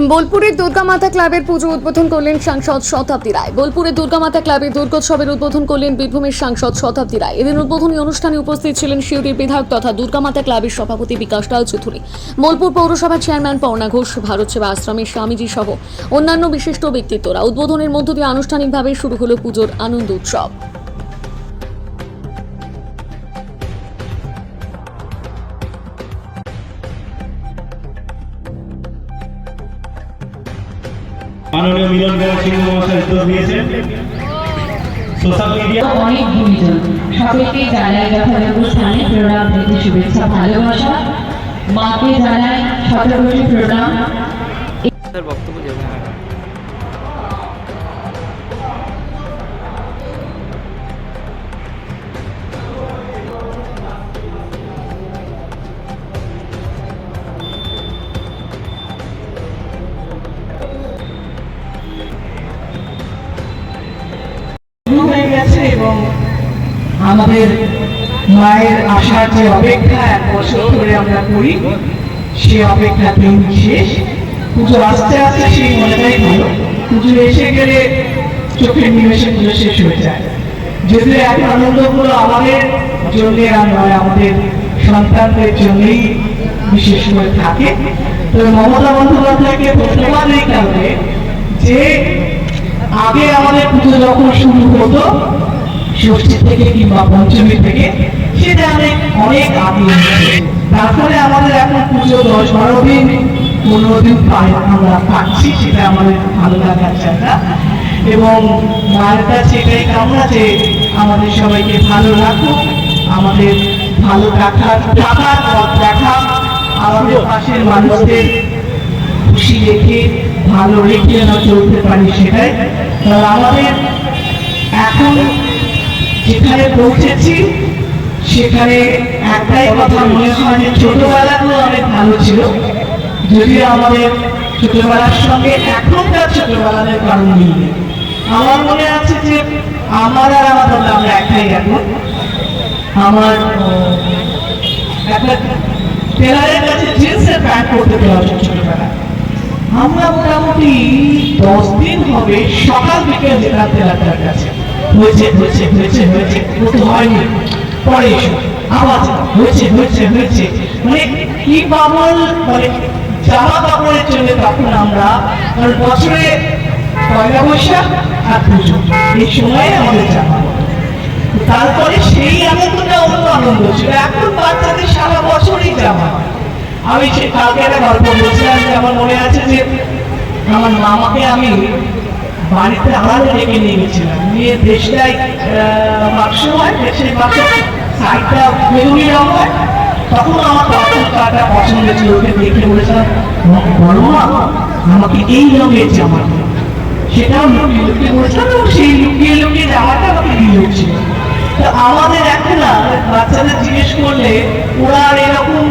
বোলপুরের দুর্গামাতা ক্লাবের পুজো উদ্বোধন করলেন সাংসদ শতাব্দী রায়। বোলপুরের দুর্গামাতা ক্লাবের দুর্গোৎসবের উদ্বোধন করলেন বীরভূমের সাংসদ শতাব্দী রায়। এদিন উদ্বোধনী অনুষ্ঠানে উপস্থিত ছিলেন সিউড়ির বিধায়ক তথা দুর্গামাতা ক্লাবের সভাপতি বিকাশ লাল চৌধুরী, বোলপুর পৌরসভার চেয়ারম্যান পর্ণা ঘোষ, ভারত সেবা আশ্রমের স্বামীজি সহ অন্যান্য বিশিষ্ট ব্যক্তিত্বরা। উদ্বোধনের মধ্য দিয়ে আনুষ্ঠানিকভাবে শুরু হলো পুজোর আনন্দ উৎসব। মাননীয় মিলন সিংহ মহাশয় উত্তর দিয়েছেন। সোশ্যাল মিডিয়া অনেক গুণীজন সকলকে জানাই যথাযথ স্থানে প্রণাম, প্রীতি, শুভেচ্ছা, ভালোবাসা। মাকে জানাই শতকোটি প্রণাম। বক্তব্য দেবেন। হয়ে গেছে এবং আমাদের মায়ের আসার যে অপেক্ষা 1 বছর ধরে আমরা করি, সে অপেক্ষা দিন শেষ। পুজো আস্তে আস্তে সেই মনেটাই ভালো, পুজো এসে গেলে চোখের নিমেষে পুজো শেষ হয়ে যায়। যদিও এক আনন্দগুলো আমাদের জন্য আর নয়, আমাদের সন্তানদের জন্যই বিশেষ করে থাকে। তো মমতা বন্দ্যোপাধ্যায়কে ধন্যবাদ এই কারণে যে আগে আমাদের পুজো যখন শুরু হতো ষষ্ঠী থেকে কিংবা পঞ্চমী থেকে, সেটা অনেক আগে। তারপরে আমাদের এখন পুজো 10-12 দিন 15 দিন আমরা পাচ্ছি, সেটা আমাদের ভালো লাগার জায়গা। এবং মায়ের কাছে এটাই কামনা যে আমাদের সবাইকে ভালো রাখুক, আমাদের ভালো রাখার পথ দেখা, আমাদের পাশের মানুষদের খুশি রেখে ভালো রেখে আমরা চলতে পারি, সেটাই। আমাদের এখন যেখানে পৌঁছেছি সেখানে একটাই কথা মনে হয় যে ছোটবেলাগুলো অনেক ভালো ছিল, যদিও আমাদের ছোটবেলার সঙ্গে এখনকার ছোটবেলাদের কারণ মিল নেই। আমার মনে আছে যে আমার আর আমাদের আমরা একটাই, এখন আমার একটা টেলারের কাছে জিন্সের প্যান্ট করতে দেওয়া হচ্ছে ছোটবেলায়। আমরা মোটামুটি 10 দিন হবে সকাল বিকেল যেতাম টেলারটার কাছে, হয়েছে হয়েছে হয়েছে হয়েছে, কিন্তু হয়নি, পরে এসো আওয়াজ হয়েছে হয়েছে হয়েছে, মানে কি বাবল, মানে জামা কাপড়ের জন্য তখন আমরা বছরে পয়লা বৈশাখ আর পুজো এই সময়ে আমাদের জামা, তারপরে সেই আনন্দটা অন্য আনন্দ ছিল। এখন বাচ্চাদের সারা বছরই জামা। আমি কালকে একটা গল্প বলছিলাম যে আমার মনে আছে যে আমার মামাকে আমি বাড়িতে আলাদা ডেকে নিয়ে গেছিলাম, নিয়ে দেশটাই বাক্স হয়, দেশের বাক্স সাইডটা বেগুনি রঙ হয়, তখন আমার কাটা পছন্দ ছিল, ওকে দেখে বলেছিলাম বড় মা আমাকে এই রঙের জামা, সেটাও লুকিয়ে লুকিয়ে বলেছিলাম এবং সেই লুকিয়ে লুকিয়ে জামাটা আমাকে দিয়ে হচ্ছিল। তো আমাদের এখন না বাচ্চাদের জিজ্ঞেস করলে ওরা আর এরকম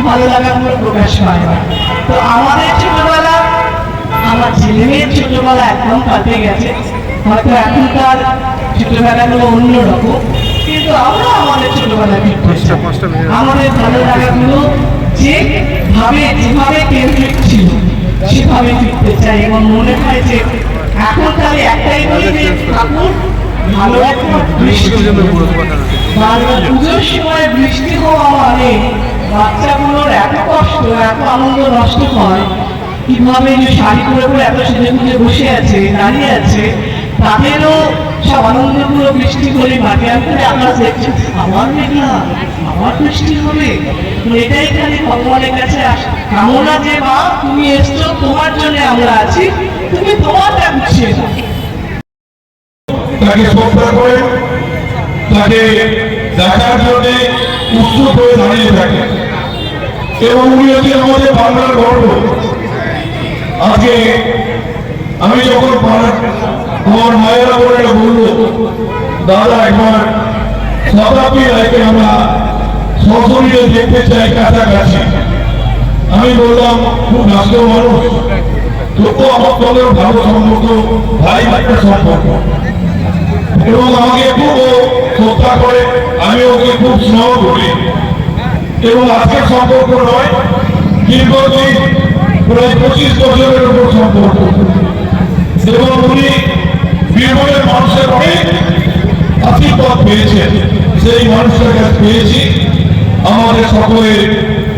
ভালো লাগাগুলো প্রকাশ পায় না। তো আমাদের ছোটবেলা, আমার ছেলে মেয়ের ছোটবেলা একদম কাটে গেছে, হয়তো এখনকার ছোটবেলাগুলো অন্যরকম, কিন্তু আমরা আমাদের ছোটবেলা ফিরতে চাই। আমাদের ভালো লাগাগুলো যেভাবে কেন্দ্রিক ছিল সেভাবে ফিরতে চাই এবং মনে হয় যে এখন তাহলে একটাই বলি যে ঠাকুর ভালো একটা বৃষ্টি, পুজোর সময় বৃষ্টি হওয়া মানে বাচ্চাগুলোর এত কষ্ট, এত আনন্দ নষ্ট হয়। কিভাবে যে শাড়ি পরে পরে এত সেজে গুজে বসে আছে, দাঁড়িয়ে আছে, তাদেরও সব আনন্দগুলো বৃষ্টি করে মাটি আনতে আকাশ দেখছে, আবার মেঘলা, আবার বৃষ্টি হবে। এটাই খালি ভগবানের কাছে কামনা যে মা তুমি এসছো, তোমার জন্য আমরা আছি, তুমি তোমারটা গুছিয়ে দাও। তাকে শ্রদ্ধা করে তাকে দেখার জন্য উৎসুক হয়ে দাঁড়িয়ে থাকে এবং উনি হচ্ছে আমাদের বাংলার গর্ব। আজকে আমি যখন আমার মায়েরা বোনেরা বললো দাদা একবার শতাব্দী রায়কে আমরা সশরীরে দেখতে চাই কাছাকাছি, আমি বললাম খুব ব্যস্ত মানুষ, তবু আমার সঙ্গে ভালো সম্পর্ক, ভাই একটা সম্পর্ক, এবং আমাকে খুব শ্রদ্ধা করে, আমি ওকে খুব স্নেহ করি। এবং আজকের সম্পর্ক নয়, দীর্ঘদিন প্রায় 25 বছরের উপর সম্পর্ক, এবং উনি বীরভূমের মানুষের অনেক আশীর্বাদ পেয়েছেন। সেই মানুষের কাছে পেয়েছি আমাদের সকলের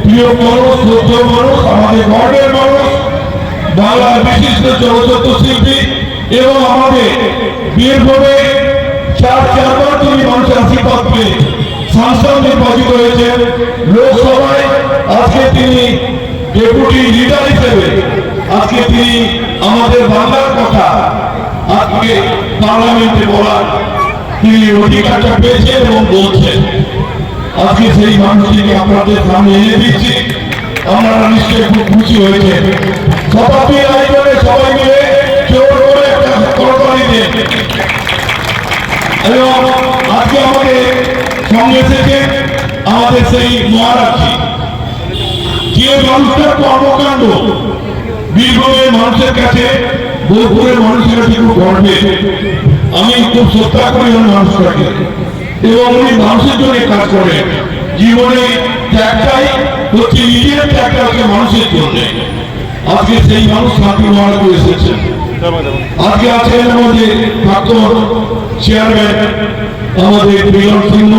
প্রিয় মানুষ, শ্রদ্ধ মানুষ, আমাদের গর্বের মানুষ, বাংলার বিশিষ্ট চলচ্চিত্র শিল্পী, এবং আমাদের বীরভূমে চারবার তিনি মানুষের আশীর্বাদ পেয়ে সাংসদ নির্বাচিত হয়েছেন লোকসভায়। আজকে তিনি ডেপুটি লিডার হিসেবে আজকে তিনি আমাদের বাংলার কথা আজকে পার্লামেন্টে বলার তিনি অধিকারটা পেয়েছেন এবং বলছেন। আজকে সেই মানুষটিকে আপনাদের সামনে এনে দিচ্ছি, আপনারা নিশ্চয়ই খুব খুশি হয়েছে। শতাব্দীর আয়োজনে সবাই মিলে জোর করে একটা করতালি দেন। এবং আজকে আমাদের সঙ্গে এসেছে আমাদের সেই মহারাজজি, যে মানুষটার কর্মকাণ্ড বীরভূমের মানুষের কাছে, বোলপুরের মানুষের কাছে খুব গর্বের। আমি খুব শ্রদ্ধা করি ওই মানুষটাকে, এবং উনি মানুষের জন্য কাজ করেন। জীবনে ত্যাগটাই হচ্ছে, নিজের ত্যাগটা হচ্ছে মানুষের জন্য। আজকে সেই মানুষ শান্তি মহারাজ এসেছেন। আজকে আছেন আমাদের প্রাক্তন চেয়ারম্যান আমাদের মিলন সিংহ,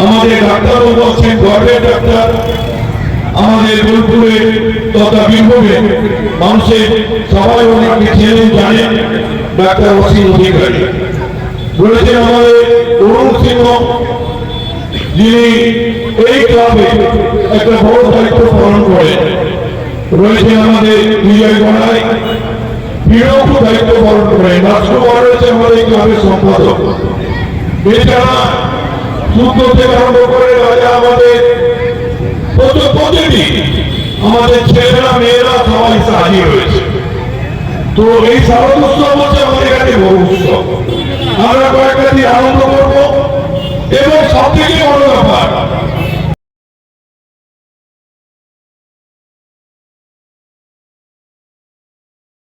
আমাদের ডাক্তারবাবু আছেন, গর্বের ডাক্তার আমাদের বোলপুরে তথা বীরভূমে মানুষের সবাই ওনাকে চেনেন জানেন, ডাক্তার অসীম অধিকারী রয়েছেন। আমাদের অরুণ সিংহ, যিনি এই ক্লাবে একটা বড় দায়িত্ব পালন করেন। রয়েছেন আমাদের বিজয় গড়াই, বিরোধ দায়িত্ব পালন করেন। রাষ্ট্রপতি রয়েছে আমাদের ক্লাবের সম্পাদক। এছাড়া যুদ্ধ থেকে আরম্ভ করে রাজা আমাদের প্রতিটি আমাদের ছেলেরা মেয়েরা সবাই হাজির হয়েছে। তো এই শারদ উৎসব হচ্ছে আমাদের কাছে বড় উৎসব। আমরা কয়েকটা দিন আনন্দ করবো, এবং সব থেকে বড় ব্যাপার